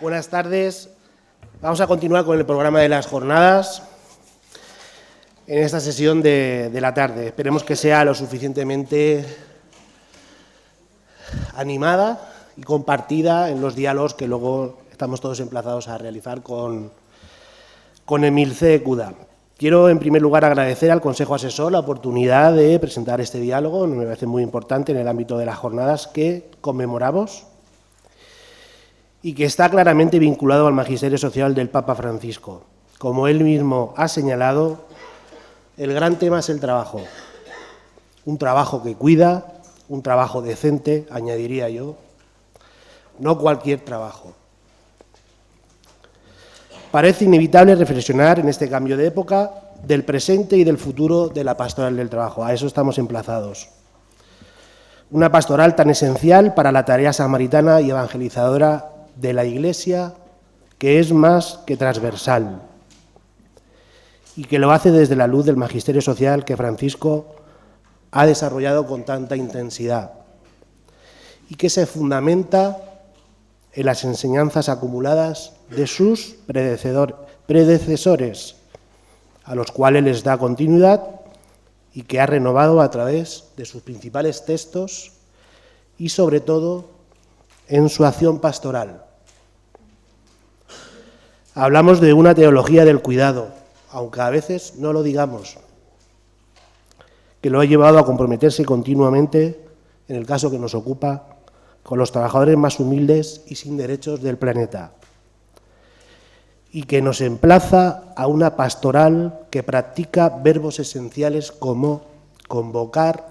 Buenas tardes. Vamos a continuar con el programa de las jornadas en esta sesión de la tarde. Esperemos que sea lo suficientemente animada y compartida en los diálogos que luego estamos todos emplazados a realizar con Emilce Cuda. Quiero, en primer lugar, agradecer al Consejo Asesor la oportunidad de presentar este diálogo, me parece muy importante en el ámbito de las jornadas que conmemoramos y que está claramente vinculado al magisterio social del Papa Francisco. Como él mismo ha señalado, el gran tema es el trabajo. Un trabajo que cuida, un trabajo decente, añadiría yo, no cualquier trabajo. Parece inevitable reflexionar en este cambio de época del presente y del futuro de la pastoral del trabajo. A eso estamos emplazados. Una pastoral tan esencial para la tarea samaritana y evangelizadora de la Iglesia, que es más que transversal y que lo hace desde la luz del magisterio social que Francisco ha desarrollado con tanta intensidad y que se fundamenta en las enseñanzas acumuladas de sus predecesores, a los cuales les da continuidad y que ha renovado a través de sus principales textos y, sobre todo, en su acción pastoral. Hablamos de una teología del cuidado, aunque a veces no lo digamos, que lo ha llevado a comprometerse continuamente, en el caso que nos ocupa, con los trabajadores más humildes y sin derechos del planeta, y que nos emplaza a una pastoral que practica verbos esenciales como convocar,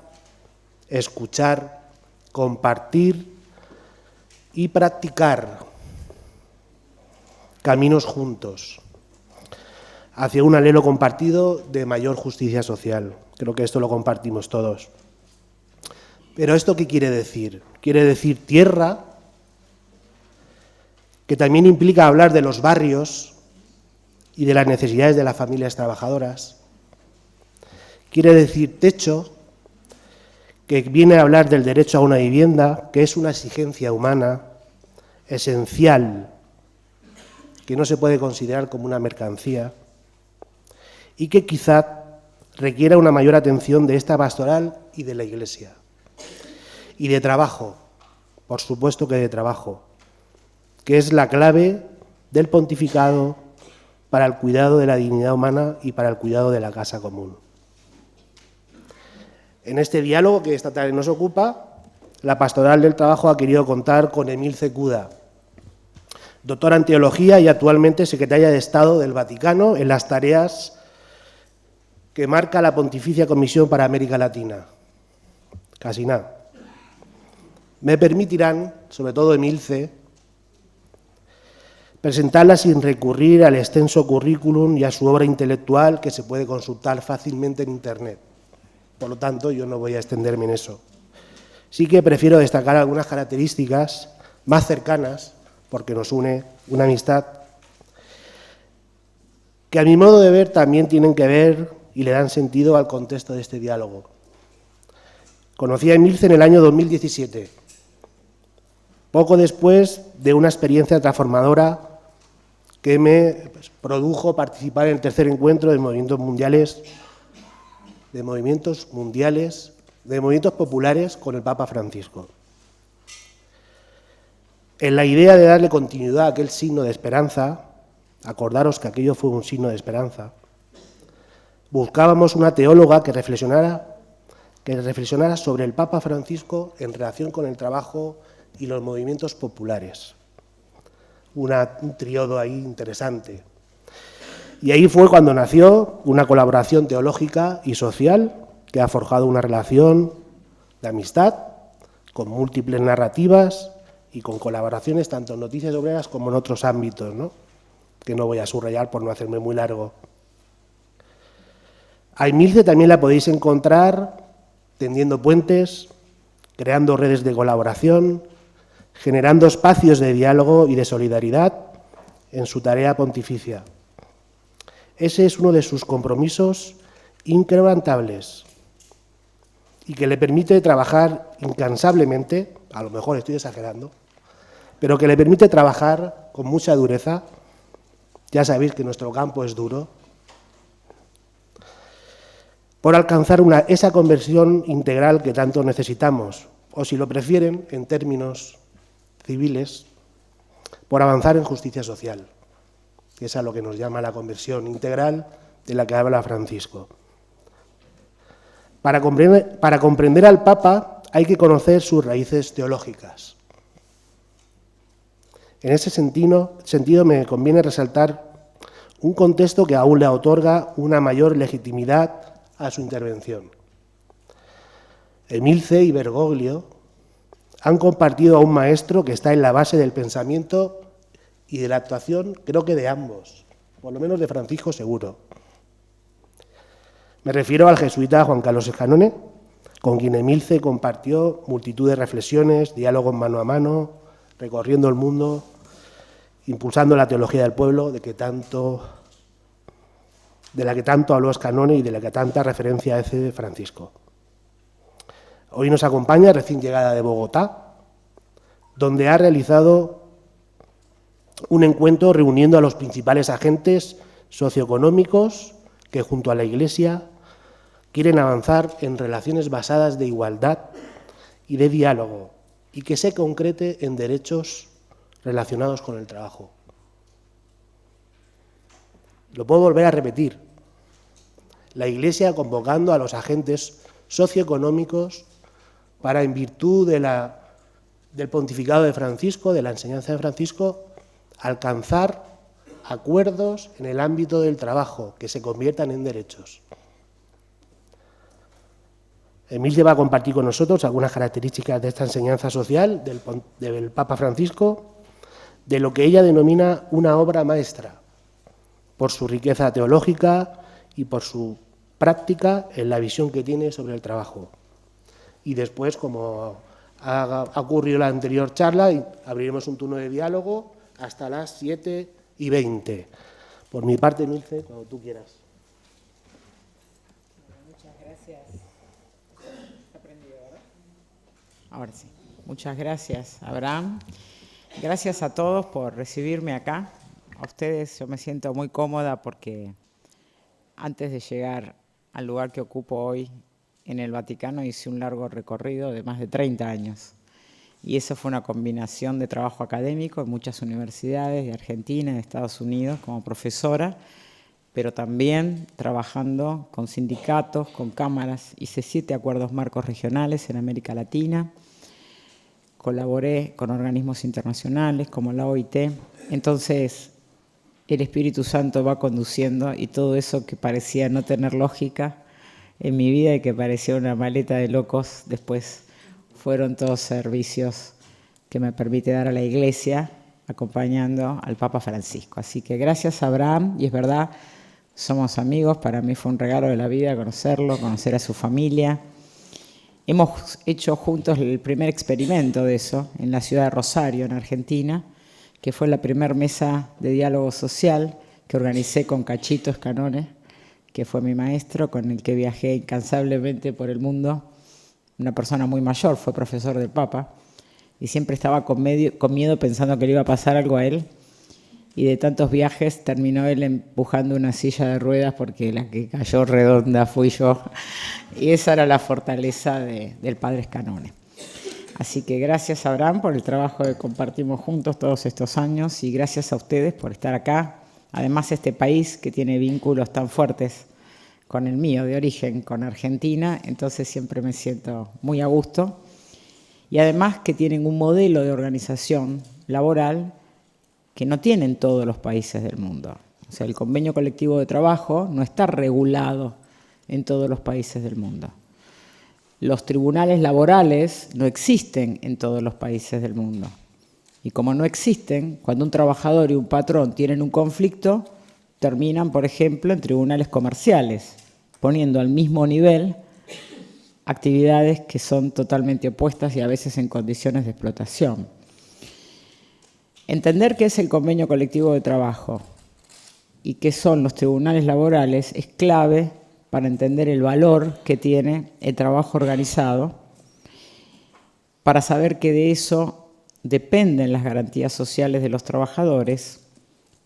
escuchar, compartir y practicar caminos juntos hacia un anhelo compartido de mayor justicia social. Creo que esto lo compartimos todos. Pero ¿esto qué quiere decir? Quiere decir tierra, que también implica hablar de los barrios y de las necesidades de las familias trabajadoras. Quiere decir techo, que viene a hablar del derecho a una vivienda, que es una exigencia humana esencial, que no se puede considerar como una mercancía, y que quizá requiera una mayor atención de esta pastoral y de la Iglesia. Y de trabajo, por supuesto que de trabajo, que es la clave del pontificado para el cuidado de la dignidad humana y para el cuidado de la casa común. En este diálogo que esta tarde nos ocupa, la pastoral del trabajo ha querido contar con Emilce Cuda, doctora en teología y actualmente secretaria de Estado del Vaticano en las tareas que marca la Pontificia Comisión para América Latina. Casi nada. Me permitirán, sobre todo Emilce, presentarla sin recurrir al extenso currículum y a su obra intelectual que se puede consultar fácilmente en Internet. Por lo tanto, yo no voy a extenderme en eso. Sí que prefiero destacar algunas características más cercanas, porque nos une una amistad, que a mi modo de ver también tienen que ver y le dan sentido al contexto de este diálogo. Conocí a Emilce en el año 2017, poco después de una experiencia transformadora que me produjo participar en el tercer encuentro de movimientos populares con el Papa Francisco. En la idea de darle continuidad a aquel signo de esperanza, acordaros que aquello fue un signo de esperanza, buscábamos una teóloga que reflexionara sobre el Papa Francisco en relación con el trabajo y los movimientos populares. Un tríodo ahí interesante. Y ahí fue cuando nació una colaboración teológica y social que ha forjado una relación de amistad con múltiples narrativas y con colaboraciones tanto en Noticias Obreras como en otros ámbitos, ¿no? Que no voy a subrayar por no hacerme muy largo. A Emilce también la podéis encontrar tendiendo puentes, creando redes de colaboración, generando espacios de diálogo y de solidaridad en su tarea pontificia. Ese es uno de sus compromisos inquebrantables y que le permite trabajar incansablemente, a lo mejor estoy exagerando, pero que le permite trabajar con mucha dureza. Ya sabéis que nuestro campo es duro. Por alcanzar esa conversión integral que tanto necesitamos, o si lo prefieren, en términos civiles, por avanzar en justicia social, que es a lo que nos llama la conversión integral de la que habla Francisco. Para comprender al Papa hay que conocer sus raíces teológicas. En ese sentido me conviene resaltar un contexto que aún le otorga una mayor legitimidad a su intervención. Emilce y Bergoglio han compartido a un maestro que está en la base del pensamiento y de la actuación, creo que de ambos, por lo menos de Francisco seguro. Me refiero al jesuita Juan Carlos Escanone, con quien Emilce compartió multitud de reflexiones, diálogos mano a mano, recorriendo el mundo, impulsando la teología del pueblo, de la que tanto habló Escanone y de la que tanta referencia hace Francisco. Hoy nos acompaña, recién llegada de Bogotá, donde ha realizado un encuentro reuniendo a los principales agentes socioeconómicos que junto a la Iglesia quieren avanzar en relaciones basadas de igualdad y de diálogo y que se concrete en derechos relacionados con el trabajo. Lo puedo volver a repetir. La Iglesia convocando a los agentes socioeconómicos para, en virtud del pontificado de Francisco, de la enseñanza de Francisco, alcanzar acuerdos en el ámbito del trabajo que se conviertan en derechos. Emilce va a compartir con nosotros algunas características de esta enseñanza social del Papa Francisco, de lo que ella denomina una obra maestra, por su riqueza teológica y por su práctica en la visión que tiene sobre el trabajo. Y después, como ha ocurrido en la anterior charla, abriremos un turno de diálogo hasta las 7:20. Por mi parte, Emilce, cuando tú quieras. Muchas gracias. ¿Aprendido, verdad? Ahora sí. Muchas gracias, Abraham. Gracias a todos por recibirme acá. A ustedes yo me siento muy cómoda porque antes de llegar al lugar que ocupo hoy en el Vaticano hice un largo recorrido de más de 30 años. Y eso fue una combinación de trabajo académico en muchas universidades de Argentina, de Estados Unidos, como profesora, pero también trabajando con sindicatos, con cámaras. Hice 7 acuerdos marcos regionales en América Latina. Colaboré con organismos internacionales como la OIT. Entonces, el Espíritu Santo va conduciendo y todo eso que parecía no tener lógica en mi vida y que parecía una maleta de locos, después fueron todos servicios que me permite dar a la Iglesia acompañando al Papa Francisco. Así que gracias, Abraham, y es verdad, somos amigos, para mí fue un regalo de la vida conocerlo, conocer a su familia. Hemos hecho juntos el primer experimento de eso en la ciudad de Rosario, en Argentina, que fue la primera mesa de diálogo social que organicé con Cachito Escanone, que fue mi maestro, con el que viajé incansablemente por el mundo. Una persona muy mayor, fue profesor del Papa, y siempre estaba con miedo pensando que le iba a pasar algo a él. Y de tantos viajes terminó él empujando una silla de ruedas porque la que cayó redonda fui yo. Y esa era la fortaleza del padre Escanone. Así que gracias, Abraham, por el trabajo que compartimos juntos todos estos años y gracias a ustedes por estar acá. Además, este país que tiene vínculos tan fuertes con el mío de origen, con Argentina, entonces siempre me siento muy a gusto. Y además que tienen un modelo de organización laboral que no tienen todos los países del mundo. O sea, el convenio colectivo de trabajo no está regulado en todos los países del mundo. Los tribunales laborales no existen en todos los países del mundo. Y como no existen, cuando un trabajador y un patrón tienen un conflicto, terminan, por ejemplo, en tribunales comerciales, poniendo al mismo nivel actividades que son totalmente opuestas y a veces en condiciones de explotación. Entender qué es el convenio colectivo de trabajo y qué son los tribunales laborales es clave para entender el valor que tiene el trabajo organizado, para saber que de eso dependen las garantías sociales de los trabajadores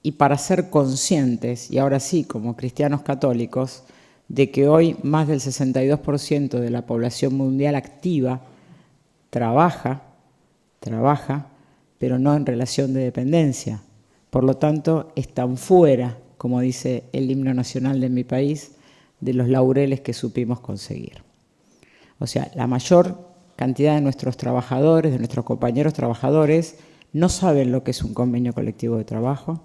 y para ser conscientes, y ahora sí, como cristianos católicos, de que hoy más del 62% de la población mundial activa trabaja, pero no en relación de dependencia. Por lo tanto, están fuera, como dice el himno nacional de mi país, de los laureles que supimos conseguir. O sea, la mayor cantidad de nuestros trabajadores, de nuestros compañeros trabajadores, no saben lo que es un convenio colectivo de trabajo,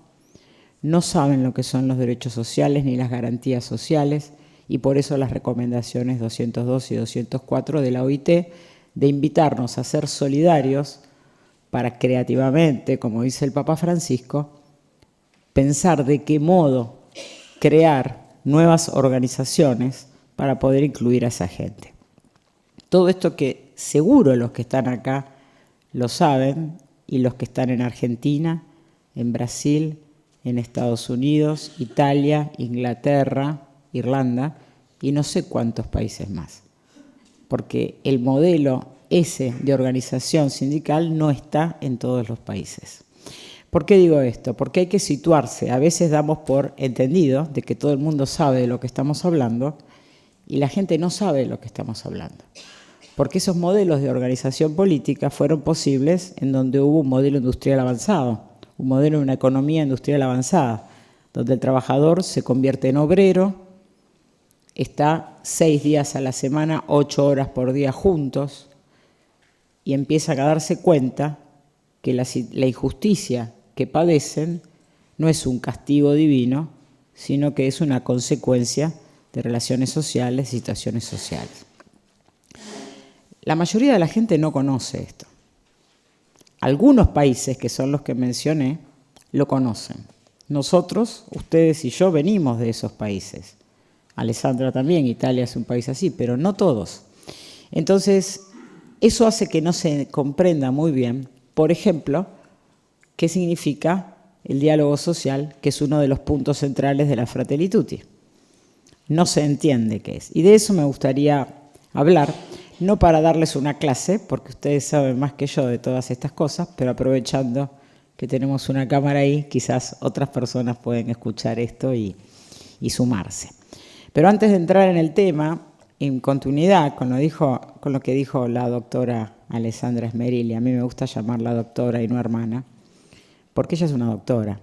no saben lo que son los derechos sociales ni las garantías sociales, y por eso las recomendaciones 202 y 204 de la OIT de invitarnos a ser solidarios para creativamente, como dice el Papa Francisco, pensar de qué modo crear nuevas organizaciones para poder incluir a esa gente. Todo esto que seguro los que están acá lo saben, y los que están en Argentina, en Brasil, en Estados Unidos, Italia, Inglaterra, Irlanda y no sé cuántos países más. Porque el modelo ese de organización sindical no está en todos los países. ¿Por qué digo esto? Porque hay que situarse. A veces damos por entendido de que todo el mundo sabe de lo que estamos hablando y la gente no sabe de lo que estamos hablando. Porque esos modelos de organización política fueron posibles en donde hubo un modelo industrial avanzado, un modelo de una economía industrial avanzada, donde el trabajador se convierte en obrero, está 6 días a la semana, 8 horas por día juntos y empiezan a darse cuenta que la injusticia que padecen no es un castigo divino, sino que es una consecuencia de relaciones sociales, situaciones sociales. La mayoría de la gente no conoce esto. Algunos países, que son los que mencioné, lo conocen. Nosotros, ustedes y yo, venimos de esos países. Alessandra también, Italia es un país así, pero no todos. Entonces, eso hace que no se comprenda muy bien, por ejemplo, qué significa el diálogo social, que es uno de los puntos centrales de la Fratelli Tutti. No se entiende qué es. Y de eso me gustaría hablar, no para darles una clase, porque ustedes saben más que yo de todas estas cosas, pero aprovechando que tenemos una cámara ahí, quizás otras personas pueden escuchar esto y sumarse. Pero antes de entrar en el tema, en continuidad con lo que dijo la doctora Alessandra Esmerilli, a mí me gusta llamarla doctora y no hermana, porque ella es una doctora.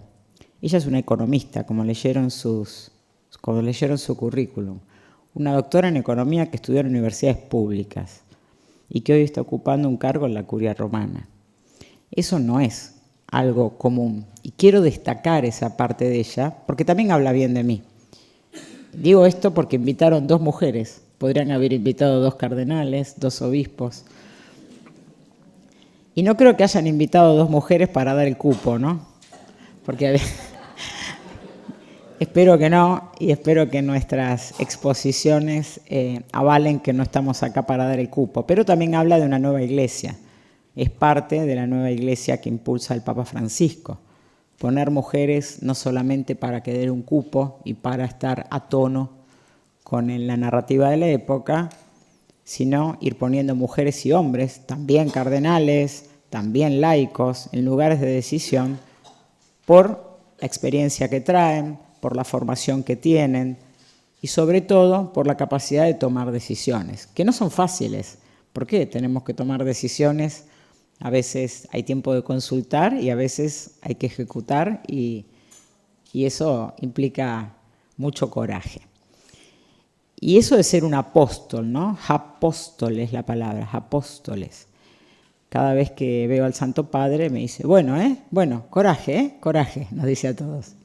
Ella es una economista, como leyeron su currículum. Una doctora en economía que estudió en universidades públicas y que hoy está ocupando un cargo en la Curia Romana. Eso no es algo común. Y quiero destacar esa parte de ella, porque también habla bien de mí. Digo esto porque invitaron 2 mujeres. Podrían haber invitado 2 cardenales, 2 obispos. Y no creo que hayan invitado 2 mujeres para dar el cupo, ¿no? Porque espero que no, y espero que nuestras exposiciones avalen que no estamos acá para dar el cupo. Pero también habla de una nueva iglesia. Es parte de la nueva iglesia que impulsa el Papa Francisco. Poner mujeres no solamente para que den un cupo y para estar a tono con la narrativa de la época, sino ir poniendo mujeres y hombres, también cardenales, también laicos, en lugares de decisión, por la experiencia que traen, por la formación que tienen y sobre todo por la capacidad de tomar decisiones, que no son fáciles. ¿Por qué tenemos que tomar decisiones? A veces hay tiempo de consultar y a veces hay que ejecutar y eso implica mucho coraje. Y eso de ser un apóstol, ¿no? Apóstoles, la palabra, apóstoles. Cada vez que veo al Santo Padre me dice, bueno, coraje, nos dice a todos.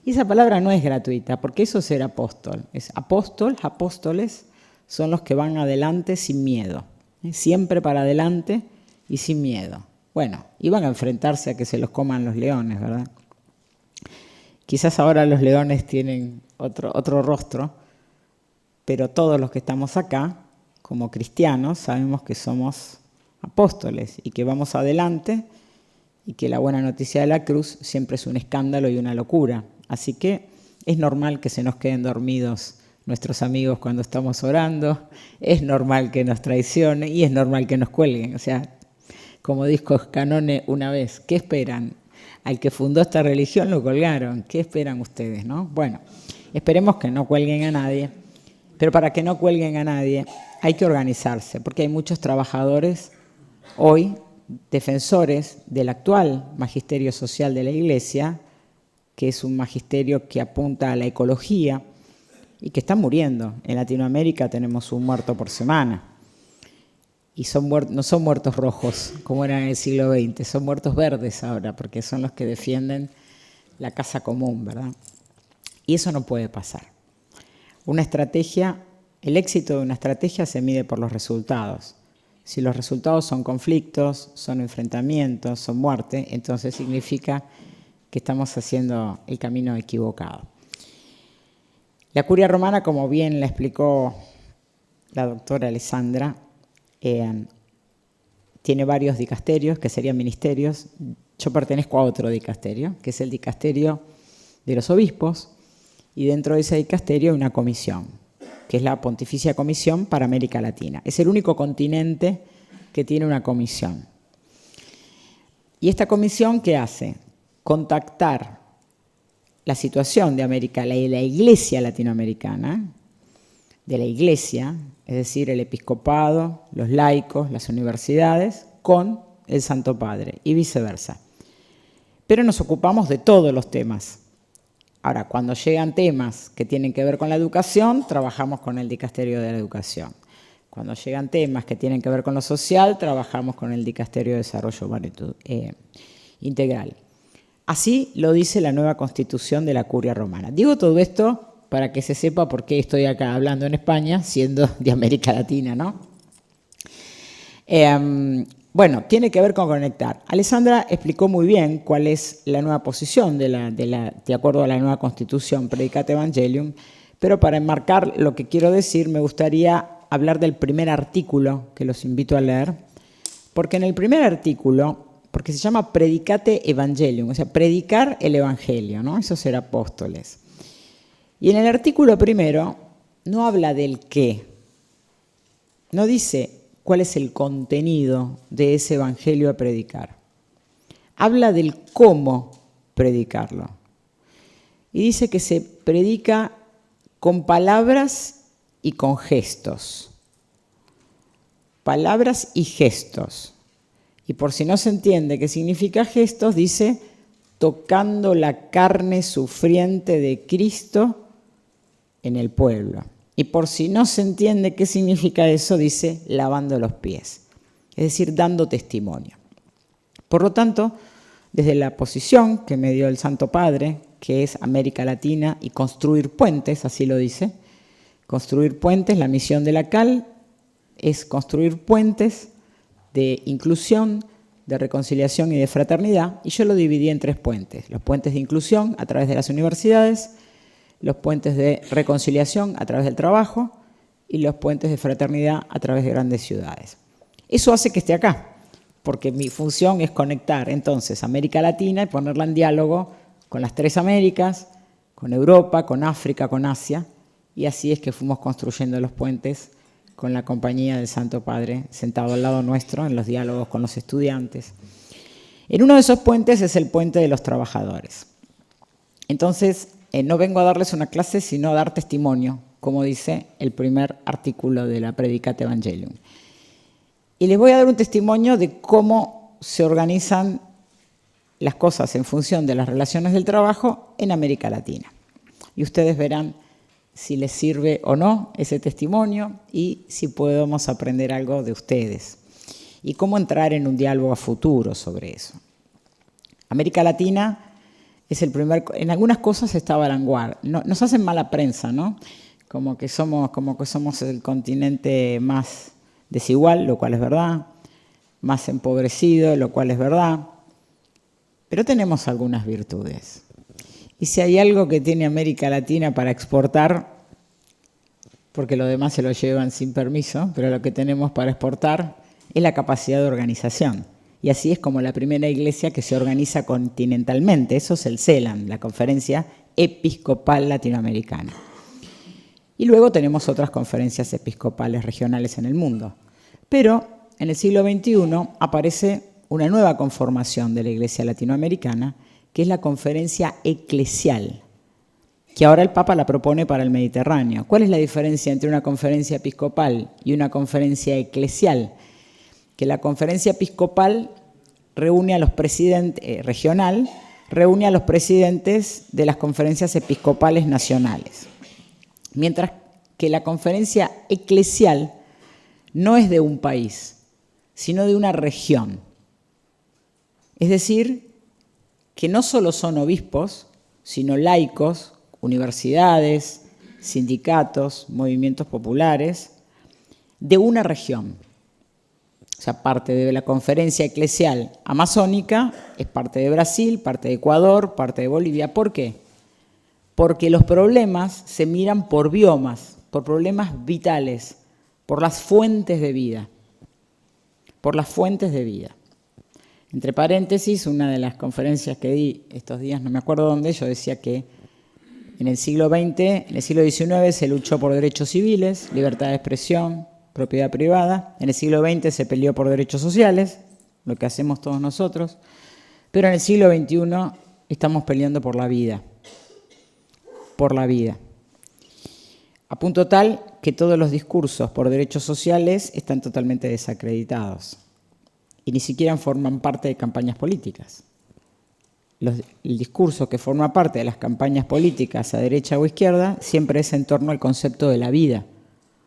Y esa palabra no es gratuita, porque eso es ser apóstol. Es apóstoles son los que van adelante sin miedo, siempre para adelante y sin miedo. Bueno, iban a enfrentarse a que se los coman los leones, ¿verdad? Quizás ahora los leones tienen otro rostro, pero todos los que estamos acá, como cristianos, sabemos que somos apóstoles y que vamos adelante y que la buena noticia de la cruz siempre es un escándalo y una locura. Así que es normal que se nos queden dormidos nuestros amigos cuando estamos orando, es normal que nos traicionen y es normal que nos cuelguen. O sea, como dijo Canone una vez, ¿qué esperan? Al que fundó esta religión lo colgaron, ¿qué esperan ustedes, no? Bueno, esperemos que no cuelguen a nadie, pero para que no cuelguen a nadie hay que organizarse, porque hay muchos trabajadores hoy, defensores del actual magisterio social de la Iglesia, que es un magisterio que apunta a la ecología y que están muriendo. En Latinoamérica tenemos un muerto por semana. Y no son muertos rojos, como eran en el siglo XX, son muertos verdes ahora, porque son los que defienden la casa común, ¿verdad? Y eso no puede pasar. Una estrategia, el éxito de una estrategia se mide por los resultados. Si los resultados son conflictos, son enfrentamientos, son muerte, entonces significa que estamos haciendo el camino equivocado. La curia romana, como bien la explicó la doctora Alessandra, tiene varios dicasterios, que serían ministerios. Yo pertenezco a otro dicasterio, que es el dicasterio de los obispos, y dentro de ese dicasterio hay una comisión, que es la Pontificia Comisión para América Latina. Es el único continente que tiene una comisión. ¿Y esta comisión qué hace? Contactar la situación de América, la Iglesia latinoamericana, de la Iglesia, es decir, el episcopado, los laicos, las universidades, con el Santo Padre y viceversa. Pero nos ocupamos de todos los temas. Ahora, cuando llegan temas que tienen que ver con la educación, trabajamos con el dicasterio de la educación. Cuando llegan temas que tienen que ver con lo social, trabajamos con el dicasterio de desarrollo humano integral. Así lo dice la nueva constitución de la Curia Romana. Digo todo esto para que se sepa por qué estoy acá hablando en España, siendo de América Latina, ¿no? Bueno, tiene que ver con conectar. Alessandra explicó muy bien cuál es la nueva posición de acuerdo a la nueva Constitución Praedicate Evangelium, pero para enmarcar lo que quiero decir, me gustaría hablar del primer artículo, que los invito a leer, porque en el primer artículo, porque se llama Praedicate Evangelium, o sea, predicar el Evangelio, ¿no? Esos ser apóstoles. Y en el artículo primero no habla del qué, no dice cuál es el contenido de ese evangelio a predicar. Habla del cómo predicarlo. Y dice que se predica con palabras y con gestos. Palabras y gestos. Y por si no se entiende qué significa gestos, dice tocando la carne sufriente de Cristo en el pueblo. Y por si no se entiende qué significa eso, dice lavando los pies, es decir, dando testimonio. Por lo tanto, desde la posición que me dio el Santo Padre, que es América Latina y construir puentes, así lo dice, construir puentes, la misión de la CAL es construir puentes de inclusión, de reconciliación y de fraternidad, y yo lo dividí en 3 puentes. Los puentes de inclusión a través de las universidades, los puentes de reconciliación a través del trabajo y los puentes de fraternidad a través de grandes ciudades. Eso hace que esté acá, porque mi función es conectar entonces América Latina y ponerla en diálogo con las 3 Américas, con Europa, con África, con Asia, y así es que fuimos construyendo los puentes con la compañía del Santo Padre sentado al lado nuestro en los diálogos con los estudiantes. En uno de esos puentes es el puente de los trabajadores. Entonces, no vengo a darles una clase, sino a dar testimonio, como dice el primer artículo de la Praedicate Evangelium. Y les voy a dar un testimonio de cómo se organizan las cosas en función de las relaciones del trabajo en América Latina. Y ustedes verán si les sirve o no ese testimonio y si podemos aprender algo de ustedes. Y cómo entrar en un diálogo a futuro sobre eso. América Latina es el primer, en algunas cosas estaba a la vanguardia. Nos hacen mala prensa, ¿no? Como que somos el continente más desigual, lo cual es verdad, más empobrecido, lo cual es verdad, pero tenemos algunas virtudes. Y si hay algo que tiene América Latina para exportar, porque lo demás se lo llevan sin permiso, pero lo que tenemos para exportar es la capacidad de organización. Y así es como la primera iglesia que se organiza continentalmente. Eso es el CELAM, la Conferencia Episcopal Latinoamericana. Y luego tenemos otras conferencias episcopales regionales en el mundo. Pero en el siglo XXI aparece una nueva conformación de la Iglesia latinoamericana, que es la conferencia eclesial, que ahora el Papa la propone para el Mediterráneo. ¿Cuál es la diferencia entre una conferencia episcopal y una conferencia eclesial? Que la conferencia episcopal reúne a los presidentes, regional, reúne a los presidentes de las conferencias episcopales nacionales. Mientras que la conferencia eclesial no es de un país, sino de una región. Es decir, que no solo son obispos, sino laicos, universidades, sindicatos, movimientos populares, de una región. O sea, parte de la conferencia eclesial amazónica es parte de Brasil, parte de Ecuador, parte de Bolivia. ¿Por qué? Porque los problemas se miran por biomas, por problemas vitales, por las fuentes de vida. Por las fuentes de vida. Entre paréntesis, una de las conferencias que di estos días, no me acuerdo dónde, yo decía que en el siglo XX, en el siglo XIX se luchó por derechos civiles, libertad de expresión, propiedad privada. En el siglo XX se peleó por derechos sociales, lo que hacemos todos nosotros. Pero en el siglo XXI estamos peleando por la vida. Por la vida. A punto tal que todos los discursos por derechos sociales están totalmente desacreditados y ni siquiera forman parte de campañas políticas. El discurso que forma parte de las campañas políticas a derecha o izquierda siempre es en torno al concepto de la vida,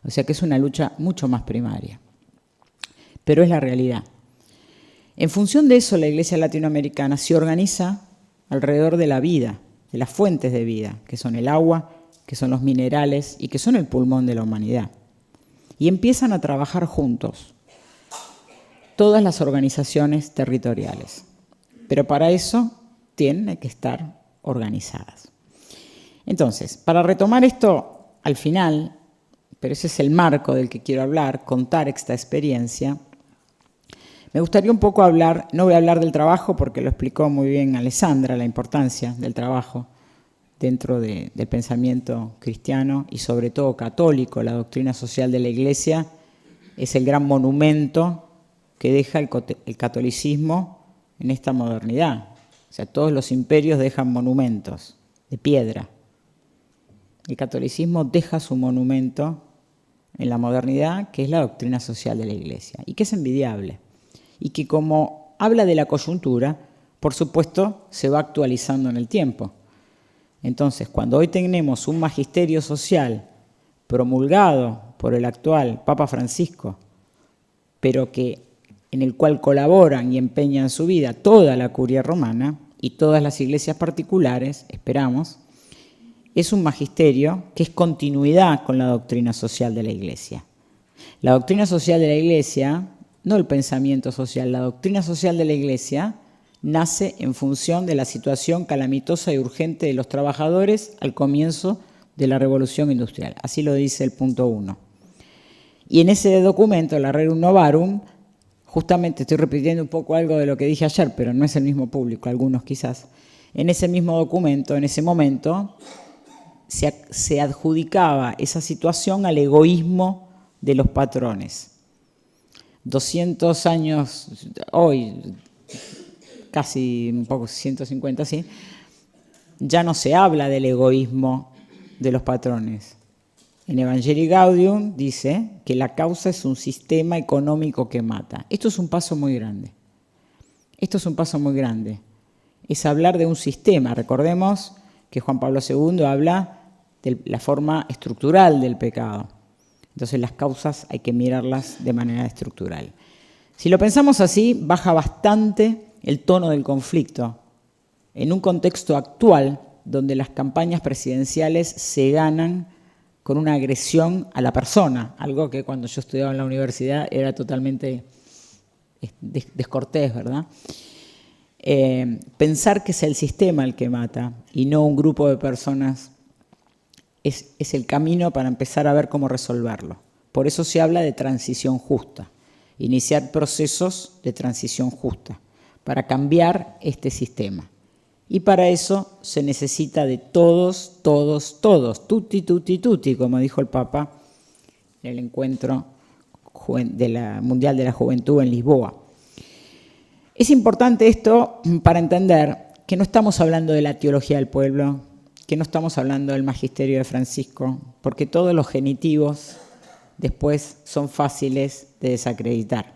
o sea que es una lucha mucho más primaria. Pero es la realidad. En función de eso, la Iglesia latinoamericana se organiza alrededor de la vida, de las fuentes de vida, que son el agua, que son los minerales y que son el pulmón de la humanidad. Y empiezan a trabajar juntos todas las organizaciones territoriales. Pero para eso tienen que estar organizadas. Entonces, para retomar esto al final, pero ese es el marco del que quiero hablar, contar esta experiencia, me gustaría un poco hablar, no voy a hablar del trabajo porque lo explicó muy bien Alessandra, la importancia del trabajo dentro del pensamiento cristiano y sobre todo católico. La doctrina social de la Iglesia es el gran monumento que deja el catolicismo en esta modernidad. O sea, todos los imperios dejan monumentos de piedra. El catolicismo deja su monumento en la modernidad, que es la doctrina social de la Iglesia, y que es envidiable. Y que como habla de la coyuntura, por supuesto, se va actualizando en el tiempo. Entonces, cuando hoy tenemos un magisterio social promulgado por el actual Papa Francisco, pero en el cual colaboran y empeñan su vida toda la curia romana y todas las iglesias particulares, esperamos, es un magisterio que es continuidad con la doctrina social de la Iglesia. La doctrina social de la Iglesia, no el pensamiento social, la doctrina social de la Iglesia nace en función de la situación calamitosa y urgente de los trabajadores al comienzo de la Revolución Industrial. Así lo dice el punto 1. Y en ese documento, el Rerum Novarum, justamente estoy repitiendo un poco algo de lo que dije ayer, pero no es el mismo público, algunos quizás. En ese mismo documento, en ese momento, se adjudicaba esa situación al egoísmo de los patrones. 200 años, hoy, casi un poco, 150, sí, ya no se habla del egoísmo de los patrones. En Evangelii Gaudium dice que la causa es un sistema económico que mata. Esto es un paso muy grande. Esto es un paso muy grande. Es hablar de un sistema. Recordemos que Juan Pablo II habla de la forma estructural del pecado. Entonces las causas hay que mirarlas de manera estructural. Si lo pensamos así, baja bastante el tono del conflicto en un contexto actual donde las campañas presidenciales se ganan con una agresión a la persona, algo que cuando yo estudiaba en la universidad era totalmente descortés, ¿verdad? Pensar que es el sistema el que mata y no un grupo de personas es el camino para empezar a ver cómo resolverlo. Por eso se habla de transición justa, iniciar procesos de transición justa para cambiar este sistema. Y para eso se necesita de todos, tutti, tutti, tutti, como dijo el Papa en el encuentro mundial de la juventud en Lisboa. Es importante esto para entender que no estamos hablando de la teología del pueblo, que no estamos hablando del magisterio de Francisco, porque todos los genitivos después son fáciles de desacreditar.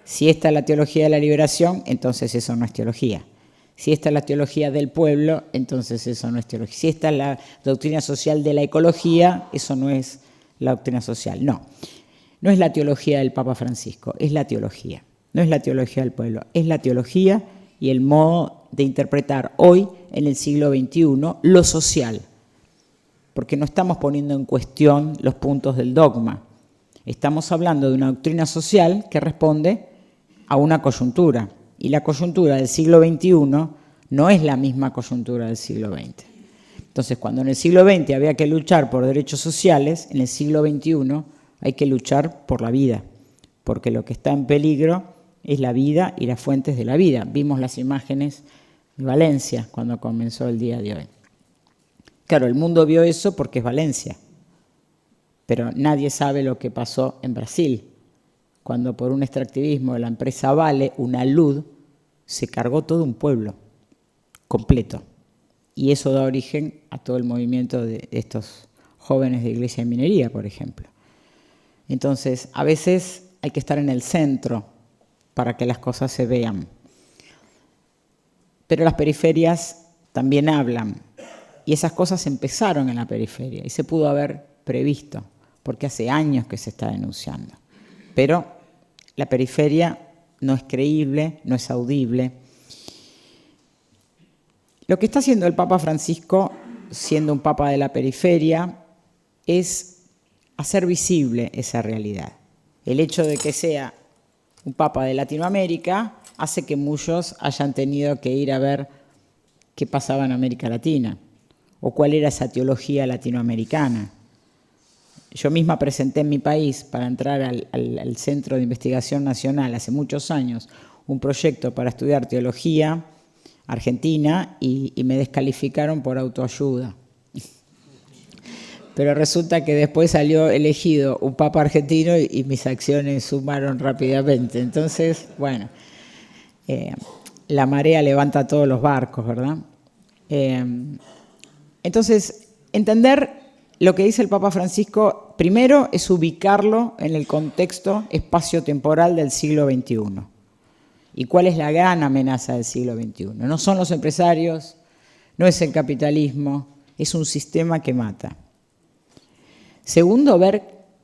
Si esta es la teología de la liberación, entonces eso no es teología. Si esta es la teología del pueblo, entonces eso no es teología. Si esta es la doctrina social de la ecología, eso no es la doctrina social. No, no es la teología del Papa Francisco, es la teología. No es la teología del pueblo, es la teología y el modo de interpretar hoy, en el siglo XXI, lo social. Porque no estamos poniendo en cuestión los puntos del dogma. Estamos hablando de una doctrina social que responde a una coyuntura. Y la coyuntura del siglo XXI no es la misma coyuntura del siglo XX. Entonces, cuando en el siglo XX había que luchar por derechos sociales, en el siglo XXI hay que luchar por la vida. Porque lo que está en peligro es la vida y las fuentes de la vida. Vimos las imágenes de Valencia cuando comenzó el día de hoy. Claro, el mundo vio eso porque es Valencia, pero nadie sabe lo que pasó en Brasil, cuando por un extractivismo de la empresa Vale, una luz, se cargó todo un pueblo completo. Y eso da origen a todo el movimiento de estos jóvenes de Iglesia de Minería, por ejemplo. Entonces, a veces hay que estar en el centro para que las cosas se vean. Pero las periferias también hablan. Y esas cosas empezaron en la periferia y se pudo haber previsto, porque hace años que se está denunciando. Pero la periferia no es creíble, no es audible. Lo que está haciendo el Papa Francisco, siendo un papa de la periferia, es hacer visible esa realidad. El hecho de que sea un papa de Latinoamérica hace que muchos hayan tenido que ir a ver qué pasaba en América Latina o cuál era esa teología latinoamericana. Yo misma presenté en mi país, para entrar al Centro de Investigación Nacional hace muchos años, un proyecto para estudiar teología argentina y me descalificaron por autoayuda. Pero resulta que después salió elegido un papa argentino y mis acciones sumaron rápidamente. Entonces, bueno, la marea levanta todos los barcos, ¿verdad? Entonces, entender lo que dice el Papa Francisco, primero, es ubicarlo en el contexto espacio-temporal del siglo XXI. ¿Y cuál es la gran amenaza del siglo XXI? No son los empresarios, no es el capitalismo, es un sistema que mata. Segundo, ver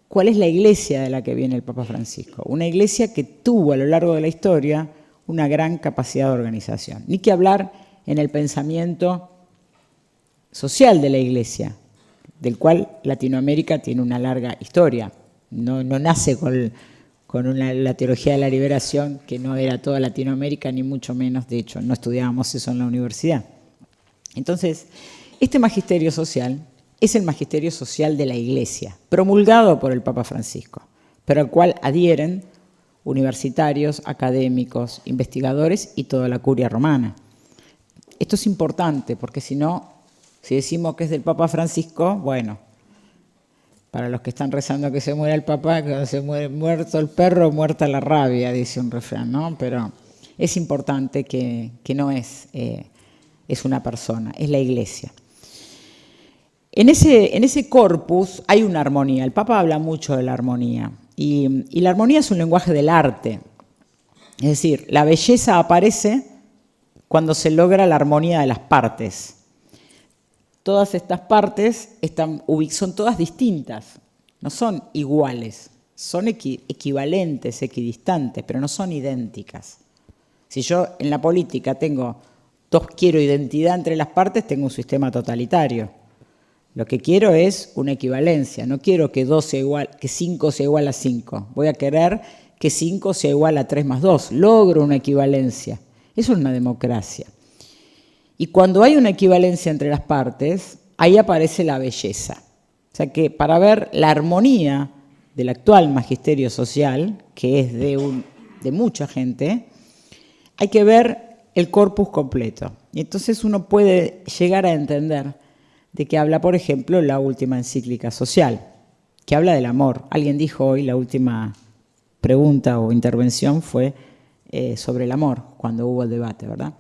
cuál es la iglesia de la que viene el Papa Francisco. Una iglesia que tuvo a lo largo de la historia una gran capacidad de organización. Ni que hablar en el pensamiento social de la iglesia, del cual Latinoamérica tiene una larga historia. No nace con la teología de la liberación, que no era toda Latinoamérica, ni mucho menos, de hecho, no estudiábamos eso en la universidad. Entonces, este magisterio social es el magisterio social de la Iglesia, promulgado por el Papa Francisco, pero al cual adhieren universitarios, académicos, investigadores y toda la curia romana. Esto es importante porque si no, si decimos que es del Papa Francisco, bueno, para los que están rezando que se muera el Papa, que se muere muerto el perro, muerta la rabia, dice un refrán, ¿no? Pero es importante que no es una persona, es la Iglesia. En ese corpus hay una armonía. El Papa habla mucho de la armonía. Y la armonía es un lenguaje del arte. Es decir, la belleza aparece cuando se logra la armonía de las partes. Todas estas partes son todas distintas, no son iguales, son equivalentes, equidistantes, pero no son idénticas. Si yo en la política quiero identidad entre las partes, tengo un sistema totalitario. Lo que quiero es una equivalencia, no quiero que 5 sea igual a 5. Voy a querer que 5 sea igual a 3 más 2. Logro una equivalencia. Eso es una democracia. Y cuando hay una equivalencia entre las partes, ahí aparece la belleza. O sea que para ver la armonía del actual magisterio social, que es de mucha gente, hay que ver el corpus completo. Y entonces uno puede llegar a entender de qué habla, por ejemplo, la última encíclica social, que habla del amor. Alguien dijo hoy, la última pregunta o intervención fue sobre el amor, cuando hubo el debate, ¿verdad?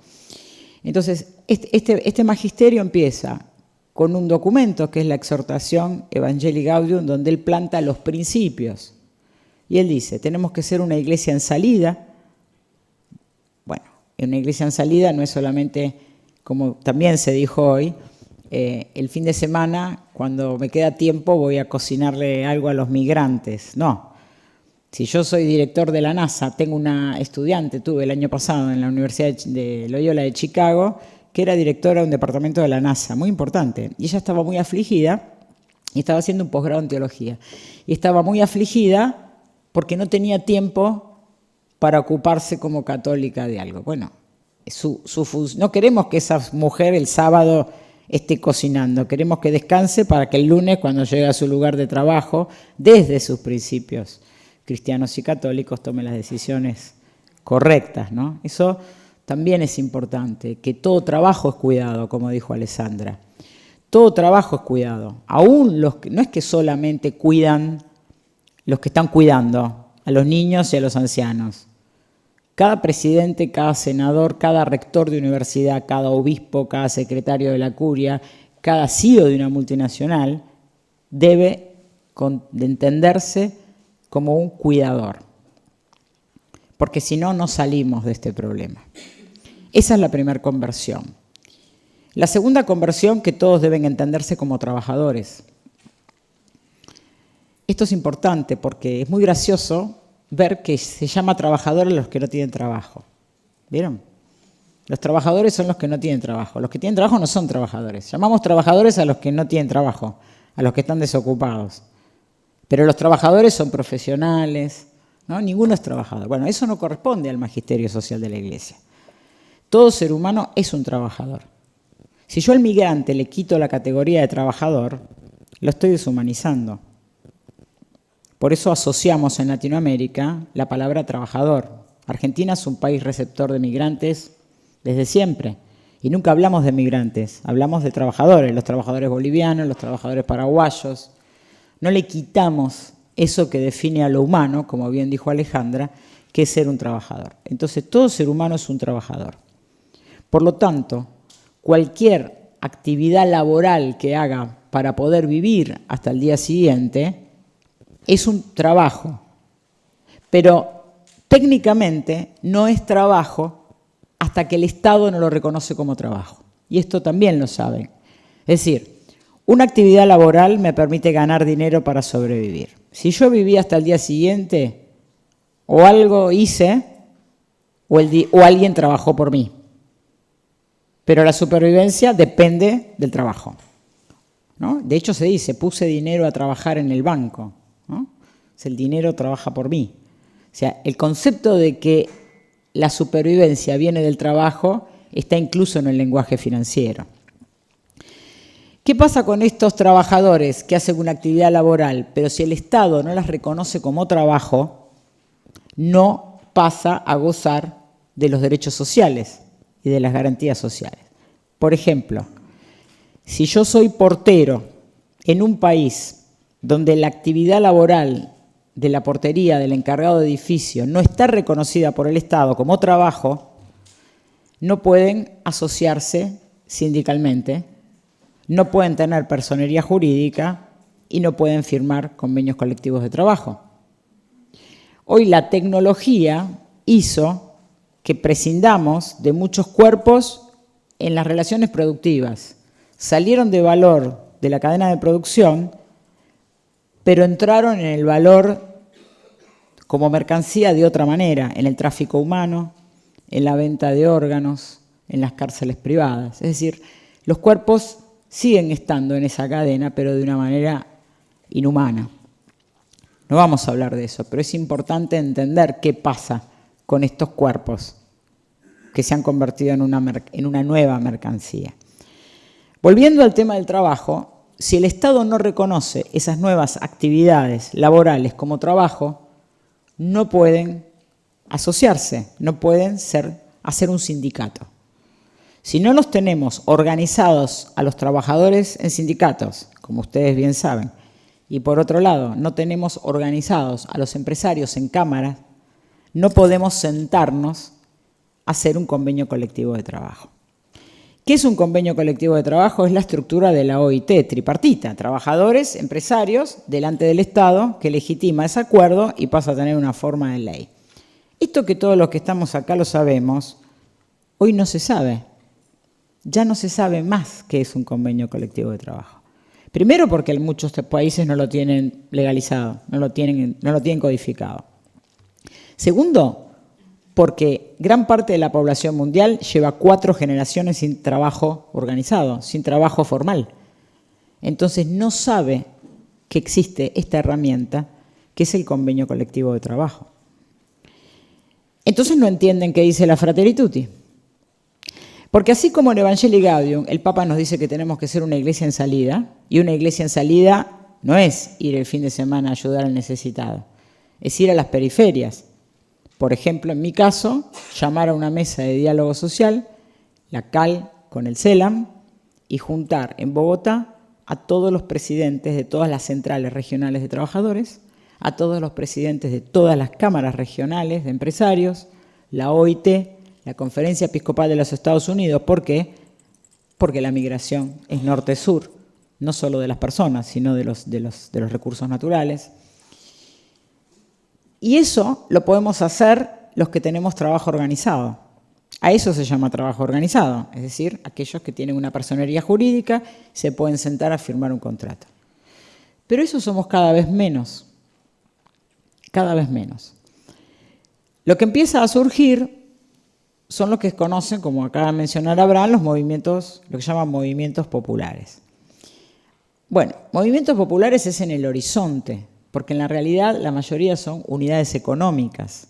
Entonces, este magisterio empieza con un documento que es la exhortación Evangelii Gaudium, donde él planta los principios. Y él dice, tenemos que ser una iglesia en salida. Bueno, una iglesia en salida no es solamente, como también se dijo hoy, el fin de semana, cuando me queda tiempo, voy a cocinarle algo a los migrantes. No. Si yo soy director de la NASA, tengo una estudiante, tuve el año pasado en la Universidad de Loyola de Chicago, que era directora de un departamento de la NASA, muy importante. Y ella estaba muy afligida y estaba haciendo un posgrado en teología. Y estaba muy afligida porque no tenía tiempo para ocuparse como católica de algo. Bueno, no queremos que esa mujer el sábado esté cocinando, queremos que descanse para que el lunes, cuando llegue a su lugar de trabajo, desde sus principios cristianos y católicos, tome las decisiones correctas, ¿no? Eso también es importante, que todo trabajo es cuidado, como dijo Alessandra. Todo trabajo es cuidado. Aún no es que solamente cuidan los que están cuidando a los niños y a los ancianos. Cada presidente, cada senador, cada rector de universidad, cada obispo, cada secretario de la curia, cada CEO de una multinacional debe de entenderse como un cuidador. Porque si no, no salimos de este problema. Esa es la primera conversión. La segunda conversión, que todos deben entenderse como trabajadores. Esto es importante porque es muy gracioso ver que se llama trabajadores a los que no tienen trabajo. ¿Vieron? Los trabajadores son los que no tienen trabajo. Los que tienen trabajo no son trabajadores. Llamamos trabajadores a los que no tienen trabajo, a los que están desocupados. Pero los trabajadores son profesionales, ¿no? Ninguno es trabajador. Bueno, eso no corresponde al magisterio social de la Iglesia. Todo ser humano es un trabajador. Si yo al migrante le quito la categoría de trabajador, lo estoy deshumanizando. Por eso asociamos en Latinoamérica la palabra trabajador. Argentina es un país receptor de migrantes desde siempre. Y nunca hablamos de migrantes, hablamos de trabajadores, los trabajadores bolivianos, los trabajadores paraguayos. No le quitamos eso que define a lo humano, como bien dijo Alejandra, que es ser un trabajador. Entonces, todo ser humano es un trabajador. Por lo tanto, cualquier actividad laboral que haga para poder vivir hasta el día siguiente es un trabajo, pero técnicamente no es trabajo hasta que el Estado no lo reconoce como trabajo. Y esto también lo saben. Es decir, una actividad laboral me permite ganar dinero para sobrevivir. Si yo viví hasta el día siguiente, o algo hice, o alguien trabajó por mí. Pero la supervivencia depende del trabajo, ¿no? De hecho se dice, puse dinero a trabajar en el banco, ¿no? El dinero trabaja por mí. O sea, el concepto de que la supervivencia viene del trabajo está incluso en el lenguaje financiero. ¿Qué pasa con estos trabajadores que hacen una actividad laboral, pero si el Estado no las reconoce como trabajo, no pasa a gozar de los derechos sociales y de las garantías sociales? Por ejemplo, si yo soy portero en un país donde la actividad laboral de la portería del encargado de edificio no está reconocida por el Estado como trabajo, no pueden asociarse sindicalmente, no pueden tener personería jurídica y no pueden firmar convenios colectivos de trabajo. Hoy la tecnología hizo que prescindamos de muchos cuerpos en las relaciones productivas. Salieron de valor de la cadena de producción, pero entraron en el valor como mercancía de otra manera, en el tráfico humano, en la venta de órganos, en las cárceles privadas. Es decir, los cuerpos siguen estando en esa cadena, pero de una manera inhumana. No vamos a hablar de eso, pero es importante entender qué pasa con estos cuerpos que se han convertido en una nueva mercancía. Volviendo al tema del trabajo, si el Estado no reconoce esas nuevas actividades laborales como trabajo, no pueden asociarse, no pueden hacer un sindicato. Si no los tenemos organizados a los trabajadores en sindicatos, como ustedes bien saben, y por otro lado no tenemos organizados a los empresarios en cámaras, no podemos sentarnos a hacer un convenio colectivo de trabajo. ¿Qué es un convenio colectivo de trabajo? Es la estructura de la OIT, tripartita, trabajadores, empresarios, delante del Estado, que legitima ese acuerdo y pasa a tener una forma de ley. Esto que todos los que estamos acá lo sabemos, hoy no se sabe. Ya no se sabe más qué es un convenio colectivo de trabajo. Primero porque muchos países no lo tienen legalizado, no lo tienen codificado. Segundo, porque gran parte de la población mundial lleva 4 generaciones sin trabajo organizado, sin trabajo formal. Entonces no sabe que existe esta herramienta que es el convenio colectivo de trabajo. Entonces no entienden qué dice la Fratelli Tutti. Porque así como en Evangelii Gaudium el Papa nos dice que tenemos que ser una iglesia en salida, y una iglesia en salida no es ir el fin de semana a ayudar al necesitado, es ir a las periferias. Por ejemplo, en mi caso, llamar a una mesa de diálogo social, la CAL con el CELAM, y juntar en Bogotá a todos los presidentes de todas las centrales regionales de trabajadores, a todos los presidentes de todas las cámaras regionales de empresarios, la OIT, la Conferencia Episcopal de los Estados Unidos. ¿Por qué? Porque la migración es norte-sur, no solo de las personas, sino de los recursos naturales. Y eso lo podemos hacer los que tenemos trabajo organizado. A eso se llama trabajo organizado, es decir, aquellos que tienen una personería jurídica se pueden sentar a firmar un contrato. Pero eso somos cada vez menos, cada vez menos. Lo que empieza a surgir son los que conocen, como acaba de mencionar Abraham, los movimientos, lo que llaman movimientos populares. Bueno, movimientos populares es en el horizonte, porque en la realidad la mayoría son unidades económicas.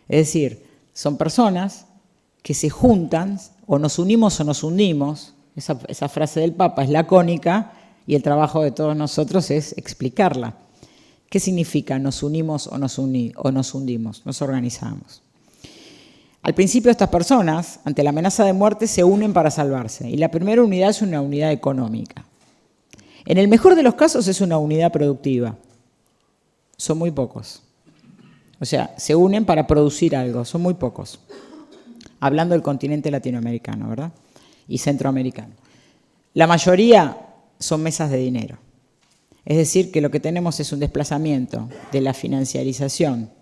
Es decir, son personas que se juntan, o nos unimos o nos hundimos. Esa frase del Papa es lacónica y el trabajo de todos nosotros es explicarla. ¿Qué significa nos unimos o nos hundimos? Nos organizamos. Al principio estas personas, ante la amenaza de muerte, se unen para salvarse. Y la primera unidad es una unidad económica. En el mejor de los casos es una unidad productiva. Son muy pocos. O sea, se unen para producir algo, son muy pocos. Hablando del continente latinoamericano, ¿verdad? Y centroamericano. La mayoría son mesas de dinero. Es decir, que lo que tenemos es un desplazamiento de la financiarización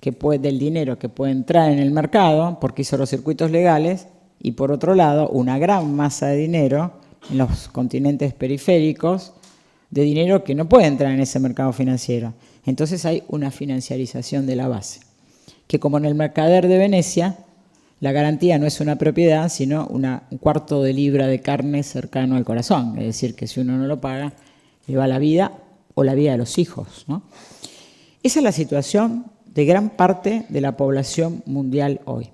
del dinero que puede entrar en el mercado, porque hizo los circuitos legales, y por otro lado, una gran masa de dinero en los continentes periféricos, de dinero que no puede entrar en ese mercado financiero. Entonces hay una financiarización de la base, que como en el Mercader de Venecia, la garantía no es una propiedad, sino un cuarto de libra de carne cercano al corazón. Es decir, que si uno no lo paga, le va la vida o la vida de los hijos, ¿no? Esa es la situación de gran parte de la población mundial hoy.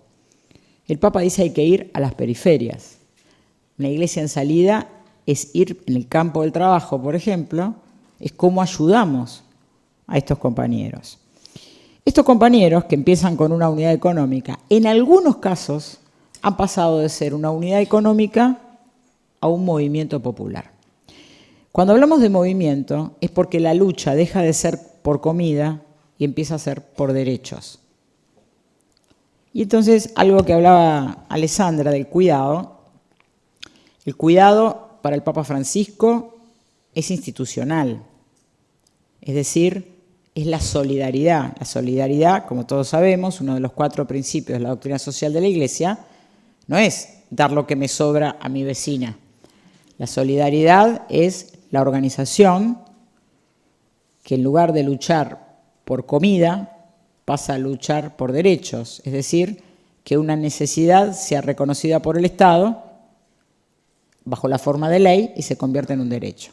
El Papa dice que hay que ir a las periferias. Una iglesia en salida es ir en el campo del trabajo, por ejemplo, es cómo ayudamos a estos compañeros. Estos compañeros que empiezan con una unidad económica, en algunos casos han pasado de ser una unidad económica a un movimiento popular. Cuando hablamos de movimiento es porque la lucha deja de ser por comida y empieza a ser por derechos. Y entonces, algo que hablaba Alessandra del cuidado, el cuidado para el Papa Francisco es institucional, es decir, es la solidaridad. La solidaridad, como todos sabemos, uno de los 4 principios de la doctrina social de la Iglesia, no es dar lo que me sobra a mi vecina. La solidaridad es la organización que en lugar de luchar por comida, pasa a luchar por derechos, es decir, que una necesidad sea reconocida por el Estado bajo la forma de ley y se convierte en un derecho.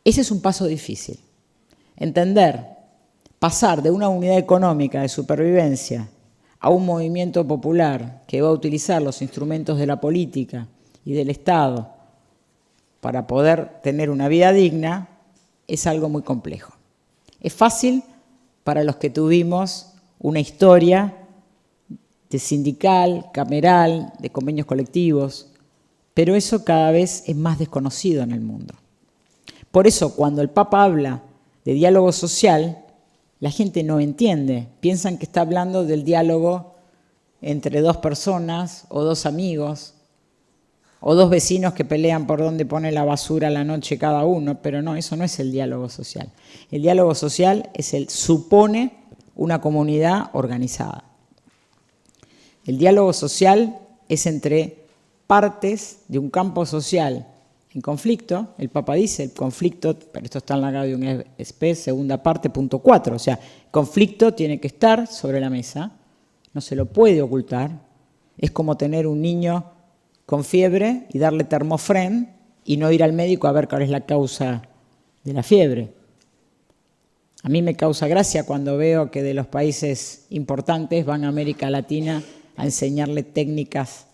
Ese es un paso difícil. Entender, pasar de una unidad económica de supervivencia a un movimiento popular que va a utilizar los instrumentos de la política y del Estado para poder tener una vida digna, es algo muy complejo. Es fácil para los que tuvimos una historia de sindical, cameral, de convenios colectivos, pero eso cada vez es más desconocido en el mundo. Por eso, cuando el Papa habla de diálogo social, La gente no entiende, piensan que está hablando del diálogo entre dos personas o dos amigos o dos vecinos que pelean por dónde pone la basura a la noche cada uno, pero no, eso no es el diálogo social. El diálogo social supone una comunidad organizada. El diálogo social es entre partes de un campo social en conflicto. El Papa dice, el conflicto, pero esto está en la Gaudium et Spes, segunda parte, punto 4, o sea, conflicto tiene que estar sobre la mesa, no se lo puede ocultar. Es como tener un niño con fiebre y darle termofren y no ir al médico a ver cuál es la causa de la fiebre. A mí me causa gracia cuando veo que de los países importantes van a América Latina a enseñarle técnicas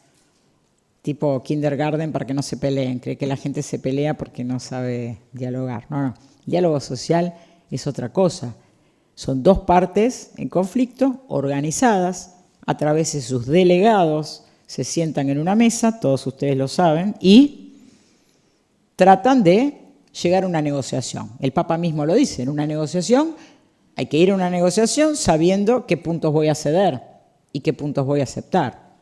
tipo kindergarten para que no se peleen. Cree que la gente se pelea porque no sabe dialogar. No. El diálogo social es otra cosa. Son dos partes en conflicto, organizadas, a través de sus delegados, se sientan en una mesa, todos ustedes lo saben, y tratan de llegar a una negociación. El Papa mismo lo dice, en una negociación hay que ir a una negociación sabiendo qué puntos voy a ceder y qué puntos voy a aceptar.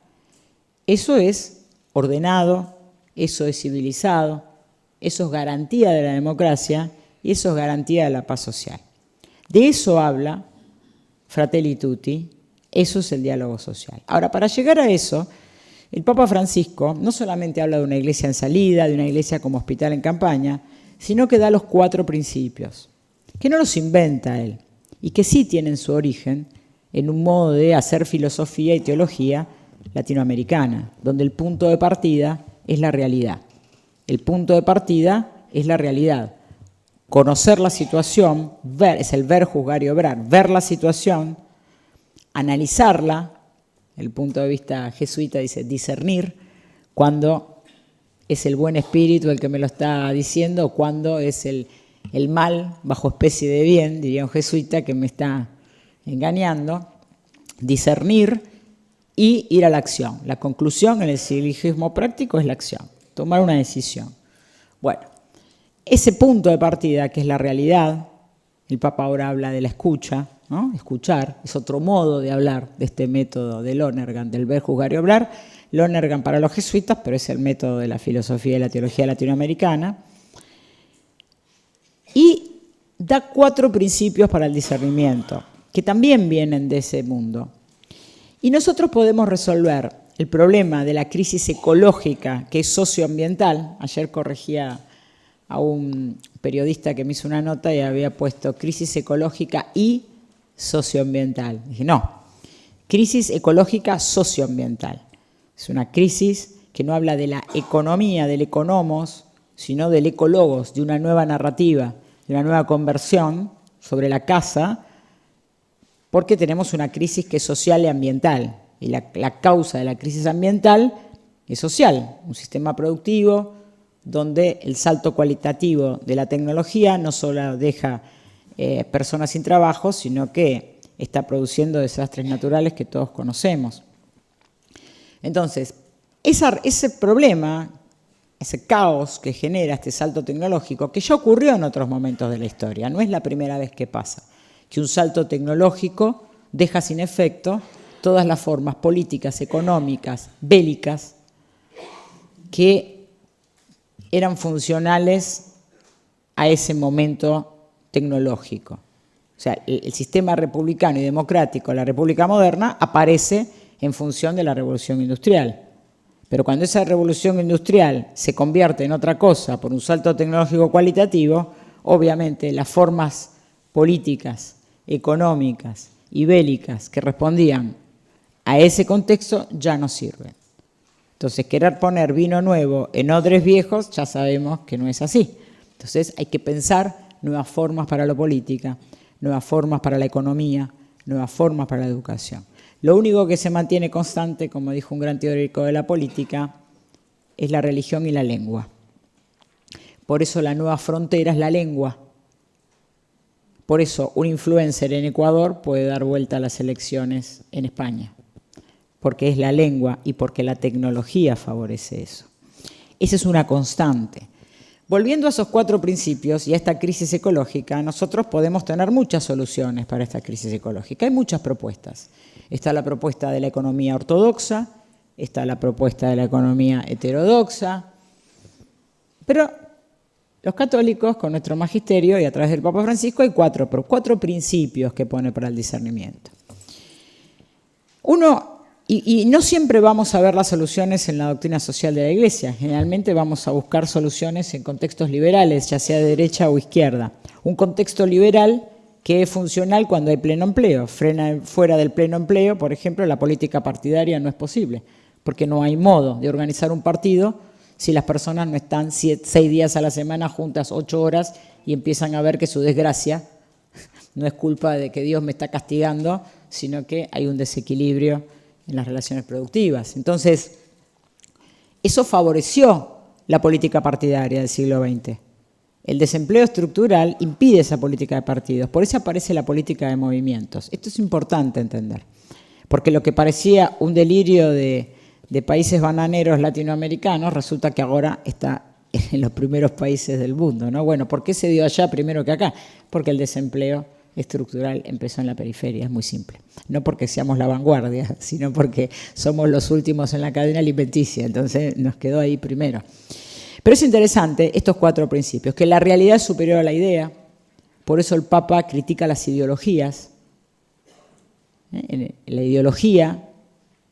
Eso es ordenado, eso es civilizado, eso es garantía de la democracia y eso es garantía de la paz social. De eso habla Fratelli Tutti, eso es el diálogo social. Ahora, para llegar a eso, el Papa Francisco no solamente habla de una iglesia en salida, de una iglesia como hospital en campaña, sino que da los 4 principios, que no los inventa él, y que sí tienen su origen en un modo de hacer filosofía y teología latinoamericana, donde el punto de partida es la realidad. El punto de partida es la realidad. Conocer la situación, es el ver, juzgar y obrar, ver la situación, analizarla. El punto de vista jesuita dice discernir, cuando es el buen espíritu el que me lo está diciendo, o cuando es el mal bajo especie de bien, diría un jesuita, que me está engañando. Discernir y ir a la acción. La conclusión en el siligismo práctico es la acción, tomar una decisión. Bueno, ese punto de partida, que es la realidad, el Papa ahora habla de la escucha, ¿no? Escuchar es otro modo de hablar de este método de Lonergan, del ver, juzgar y obrar. Lonergan para los jesuitas, pero es el método de la filosofía y la teología latinoamericana. Y da 4 principios para el discernimiento, que también vienen de ese mundo. Y nosotros podemos resolver el problema de la crisis ecológica, que es socioambiental. Ayer corregía a un periodista que me hizo una nota y había puesto crisis ecológica y socioambiental. Dije, no, crisis ecológica socioambiental. Es una crisis que no habla de la economía, del economos, sino del ecologos, de una nueva narrativa, de una nueva conversión sobre la casa, porque tenemos una crisis que es social y ambiental. Y la causa de la crisis ambiental es social, un sistema productivo donde el salto cualitativo de la tecnología no solo deja personas sin trabajo, sino que está produciendo desastres naturales que todos conocemos. Entonces, ese problema, ese caos que genera este salto tecnológico, que ya ocurrió en otros momentos de la historia, no es la primera vez que pasa, que un salto tecnológico deja sin efecto todas las formas políticas, económicas, bélicas, que eran funcionales a ese momento tecnológico. O sea, el sistema republicano y democrático, la República moderna, aparece en función de la revolución industrial. Pero cuando esa revolución industrial se convierte en otra cosa por un salto tecnológico cualitativo, obviamente las formas políticas, económicas y bélicas que respondían a ese contexto ya no sirven. Entonces, querer poner vino nuevo en odres viejos ya sabemos que no es así. Entonces, hay que pensar nuevas formas para la política, nuevas formas para la economía, nuevas formas para la educación. Lo único que se mantiene constante, como dijo un gran teórico de la política, es la religión y la lengua. Por eso la nueva frontera es la lengua. Por eso un influencer en Ecuador puede dar vuelta a las elecciones en España, porque es la lengua y porque la tecnología favorece eso. Esa es una constante. Volviendo a esos 4 principios y a esta crisis ecológica, nosotros podemos tener muchas soluciones para esta crisis ecológica. Hay muchas propuestas. Está la propuesta de la economía ortodoxa, está la propuesta de la economía heterodoxa, pero los católicos, con nuestro magisterio y a través del Papa Francisco, hay 4 principios que pone para el discernimiento. Uno, y no siempre vamos a ver las soluciones en la doctrina social de la Iglesia, generalmente vamos a buscar soluciones en contextos liberales, ya sea de derecha o izquierda. Un contexto liberal que es funcional cuando hay pleno empleo. Fuera del pleno empleo, por ejemplo, la política partidaria no es posible, porque no hay modo de organizar un partido si las personas no están 6 días a la semana juntas 8 horas y empiezan a ver que su desgracia no es culpa de que Dios me está castigando, sino que hay un desequilibrio en las relaciones productivas. Entonces, eso favoreció la política partidaria del siglo XX. El desempleo estructural impide esa política de partidos, por eso aparece la política de movimientos. Esto es importante entender, porque lo que parecía un delirio de países bananeros latinoamericanos resulta que ahora está en los primeros países del mundo, ¿no? Bueno, ¿por qué se dio allá primero que acá? Porque el desempleo estructural empezó en la periferia, es muy simple. No porque seamos la vanguardia, sino porque somos los últimos en la cadena alimenticia, entonces nos quedó ahí primero. Pero es interesante estos 4 principios, que la realidad es superior a la idea, por eso el Papa critica las ideologías. La ideología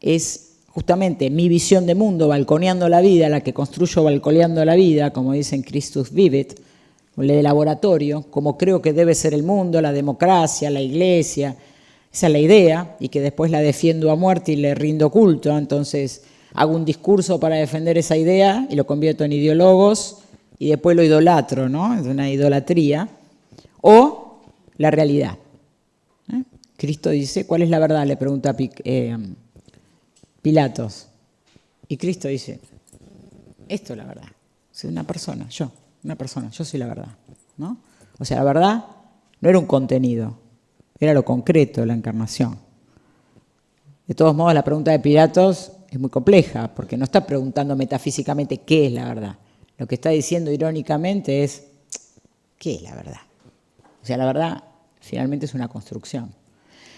es justamente mi visión de mundo, balconeando la vida, la que construyo balconeando la vida, como dicen Christus Vivit, la de laboratorio, como creo que debe ser el mundo, la democracia, la iglesia, esa es la idea, y que después la defiendo a muerte y le rindo culto, entonces hago un discurso para defender esa idea y lo convierto en ideólogos y después lo idolatro, ¿no? Es una idolatría. O la realidad. Cristo dice, ¿cuál es la verdad? Le pregunta Pilatos. Y Cristo dice, esto es la verdad. Soy una persona, yo soy la verdad, ¿no? O sea, la verdad no era un contenido, era lo concreto, la encarnación. De todos modos, la pregunta de Pilatos es muy compleja, porque no está preguntando metafísicamente qué es la verdad. Lo que está diciendo irónicamente es, ¿qué es la verdad? O sea, la verdad finalmente es una construcción.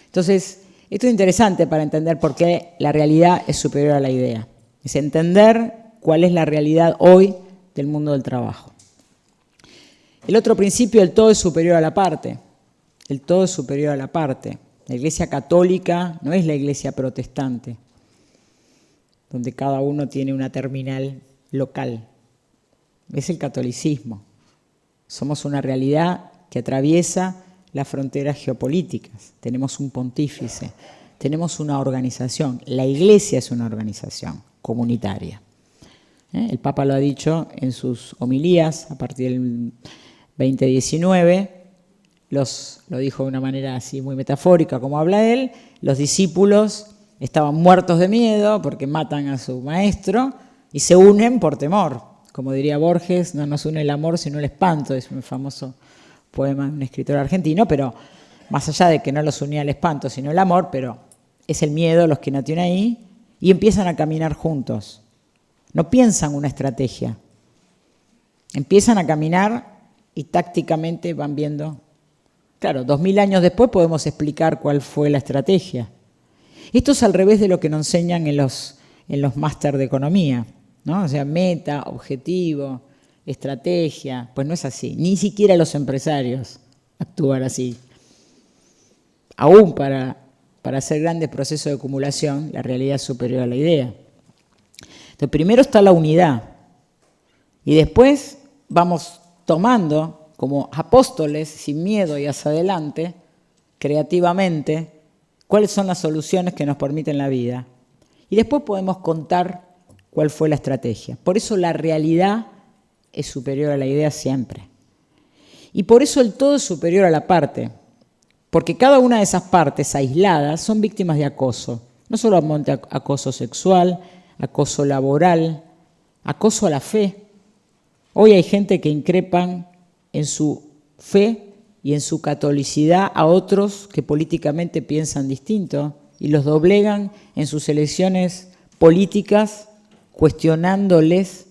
Entonces, esto es interesante para entender por qué la realidad es superior a la idea. Es entender cuál es la realidad hoy del mundo del trabajo. El otro principio, el todo es superior a la parte. El todo es superior a la parte. La Iglesia católica no es la Iglesia protestante, donde cada uno tiene una terminal local. Es el catolicismo. Somos una realidad que atraviesa las fronteras geopolíticas. Tenemos un pontífice, tenemos una organización. La Iglesia es una organización comunitaria. El Papa lo ha dicho en sus homilías a partir del 2019, lo dijo de una manera así muy metafórica como habla él, los discípulos estaban muertos de miedo porque matan a su maestro y se unen por temor. Como diría Borges, no nos une el amor sino el espanto, es un famoso poema de un escritor argentino, pero más allá de que no los unía el espanto sino el amor, pero es el miedo los que no tienen ahí, y empiezan a caminar juntos. No piensan una estrategia, empiezan a caminar y tácticamente van viendo. Claro, 2000 años después podemos explicar cuál fue la estrategia. Esto es al revés de lo que nos enseñan en los máster de economía, ¿no? O sea, meta, objetivo, estrategia, pues no es así. Ni siquiera los empresarios actúan así. Aún para hacer grandes procesos de acumulación, la realidad es superior a la idea. Entonces, primero está la unidad y después vamos tomando como apóstoles, sin miedo y hacia adelante, creativamente, cuáles son las soluciones que nos permiten la vida. Y después podemos contar cuál fue la estrategia. Por eso la realidad es superior a la idea siempre. Y por eso el todo es superior a la parte, porque cada una de esas partes aisladas son víctimas de acoso. No solamente acoso sexual, acoso laboral, acoso a la fe. Hoy hay gente que increpan en su fe y en su catolicidad a otros que políticamente piensan distinto y los doblegan en sus elecciones políticas cuestionándoles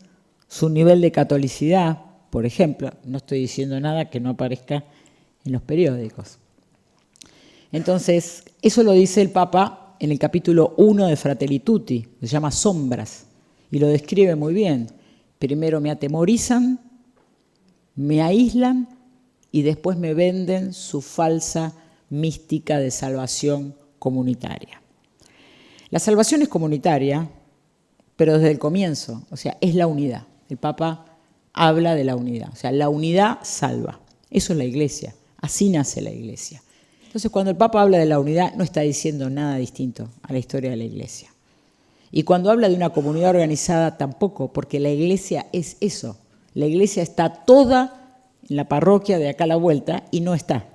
su nivel de catolicidad. por ejemplo. No estoy diciendo nada que no aparezca en los periódicos. Entonces, eso lo dice el Papa en el capítulo 1 de Fratelli Tutti, se llama Sombras, y lo describe muy bien. Primero me atemorizan, me aíslan y después me venden su falsa mística de salvación comunitaria. La salvación es comunitaria, pero desde el comienzo, o sea, es la unidad. El Papa habla de la unidad, o sea, la unidad salva. Eso es la Iglesia, así nace la Iglesia. Entonces, cuando el Papa habla de la unidad, no está diciendo nada distinto a la historia de la Iglesia. Y cuando habla de una comunidad organizada, tampoco, porque la Iglesia es eso. La Iglesia está toda en la parroquia de acá a la vuelta y no está.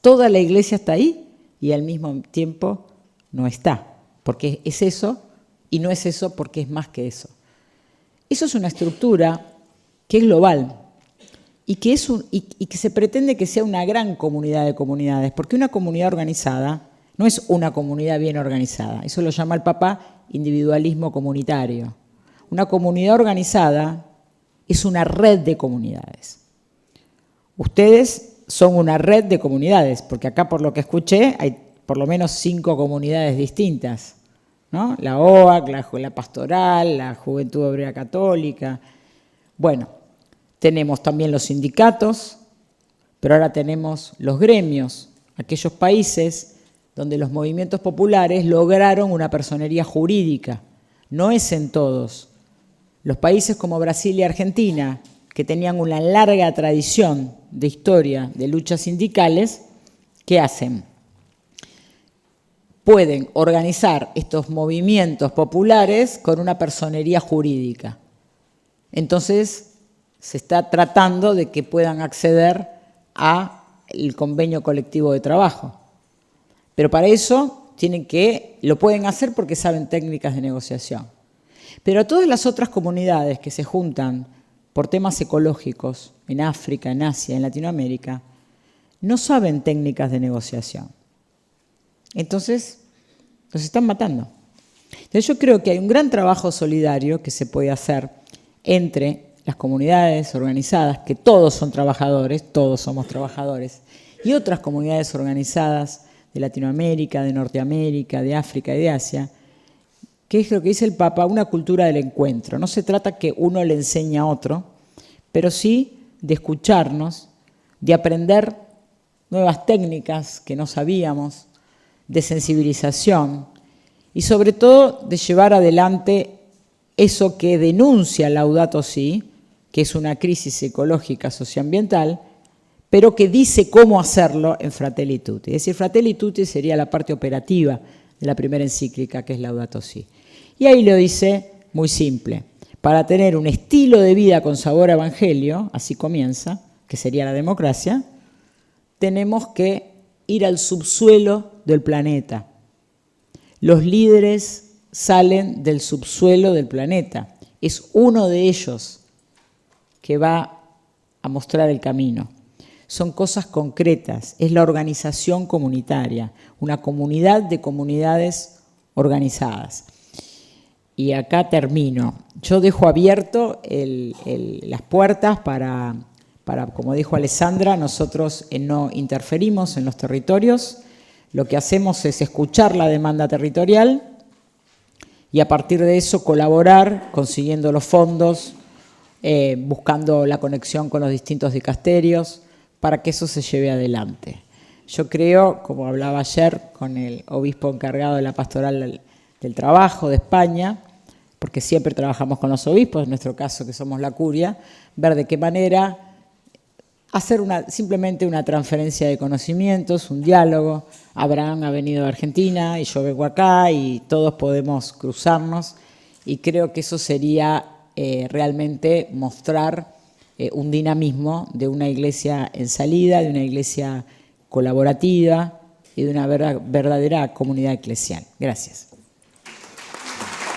Toda la Iglesia está ahí y al mismo tiempo no está, porque es eso y no es eso porque es más que eso. Eso es una estructura que es global y que se pretende que sea una gran comunidad de comunidades, porque una comunidad organizada no es una comunidad bien organizada. Eso lo llama el Papa individualismo comunitario. Una comunidad organizada es una red de comunidades. Ustedes son una red de comunidades, porque acá, por lo que escuché, hay por lo menos 5 comunidades distintas, ¿no? La OAC, la Pastoral, la Juventud Obrera Católica. Bueno, tenemos también los sindicatos, pero ahora tenemos los gremios, aquellos países donde los movimientos populares lograron una personería jurídica. No es en todos. Los países como Brasil y Argentina, que tenían una larga tradición de historia de luchas sindicales, ¿qué hacen? Pueden organizar estos movimientos populares con una personería jurídica. Entonces, se está tratando de que puedan acceder al convenio colectivo de trabajo. Pero para eso lo pueden hacer porque saben técnicas de negociación. Pero a todas las otras comunidades que se juntan por temas ecológicos en África, en Asia, en Latinoamérica, no saben técnicas de negociación. Entonces, los están matando. Entonces, yo creo que hay un gran trabajo solidario que se puede hacer entre las comunidades organizadas, que todos son trabajadores, todos somos trabajadores, y otras comunidades organizadas de Latinoamérica, de Norteamérica, de África y de Asia, que es lo que dice el Papa, una cultura del encuentro. No se trata que uno le enseñe a otro, pero sí de escucharnos, de aprender nuevas técnicas que no sabíamos, de sensibilización y sobre todo de llevar adelante eso que denuncia Laudato Si, que es una crisis ecológica socioambiental, pero que dice cómo hacerlo en Fratelli Tutti. Es decir, Fratelli Tutti sería la parte operativa de la primera encíclica, que es Laudato Si. Y ahí lo dice muy simple. Para tener un estilo de vida con sabor a evangelio, así comienza, que sería la democracia, tenemos que ir al subsuelo del planeta. Los líderes salen del subsuelo del planeta. Es uno de ellos que va a mostrar el camino. Son cosas concretas, es la organización comunitaria, una comunidad de comunidades organizadas. Y acá termino. Yo dejo abierto las puertas para, como dijo Alessandra, nosotros no interferimos en los territorios, lo que hacemos es escuchar la demanda territorial y a partir de eso colaborar consiguiendo los fondos, buscando la conexión con los distintos dicasterios para que eso se lleve adelante. Yo creo, como hablaba ayer con el obispo encargado de la pastoral del trabajo de España, porque siempre trabajamos con los obispos, en nuestro caso que somos la curia, ver de qué manera hacer simplemente una transferencia de conocimientos, un diálogo. Abraham ha venido de Argentina y yo vengo acá y todos podemos cruzarnos y creo que eso sería realmente mostrar un dinamismo de una iglesia en salida, de una iglesia colaborativa y de una verdadera comunidad eclesial. Gracias.